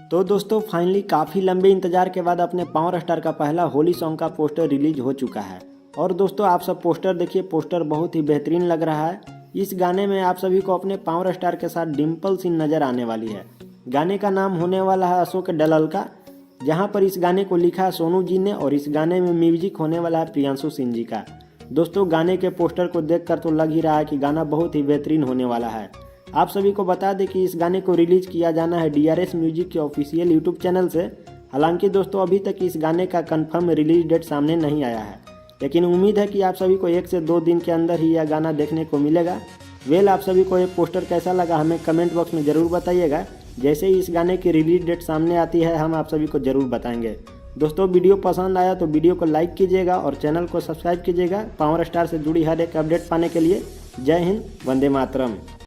तो दोस्तों फाइनली काफ़ी लंबे इंतजार के बाद अपने पावर स्टार का पहला होली सॉन्ग का पोस्टर रिलीज हो चुका है। और दोस्तों आप सब पोस्टर देखिए, पोस्टर बहुत ही बेहतरीन लग रहा है। इस गाने में आप सभी को अपने पावर स्टार के साथ डिम्पल सिंह नजर आने वाली है। गाने का नाम होने वाला है अशोक डलल का, जहाँ पर इस गाने को लिखा है सोनू जी ने और इस गाने में म्यूजिक होने वाला है प्रियांशु सिंह जी का। दोस्तों गाने के पोस्टर को देखकर तो लग ही रहा है कि गाना बहुत ही बेहतरीन होने वाला है। आप सभी को बता दें कि इस गाने को रिलीज किया जाना है DRS म्यूजिक के ऑफिशियल यूट्यूब चैनल से। हालांकि दोस्तों अभी तक इस गाने का कंफर्म रिलीज डेट सामने नहीं आया है, लेकिन उम्मीद है कि आप सभी को 1 से 2 दिन के अंदर ही यह गाना देखने को मिलेगा। आप सभी को ये पोस्टर कैसा लगा हमें कमेंट बॉक्स में ज़रूर बताइएगा। जैसे ही इस गाने की रिलीज डेट सामने आती है हम आप सभी को ज़रूर बताएंगे। दोस्तों वीडियो पसंद आया तो वीडियो को लाइक कीजिएगा और चैनल को सब्सक्राइब कीजिएगा पावर स्टार से जुड़ी हर एक अपडेट पाने के लिए। जय हिंद, वंदे मातरम।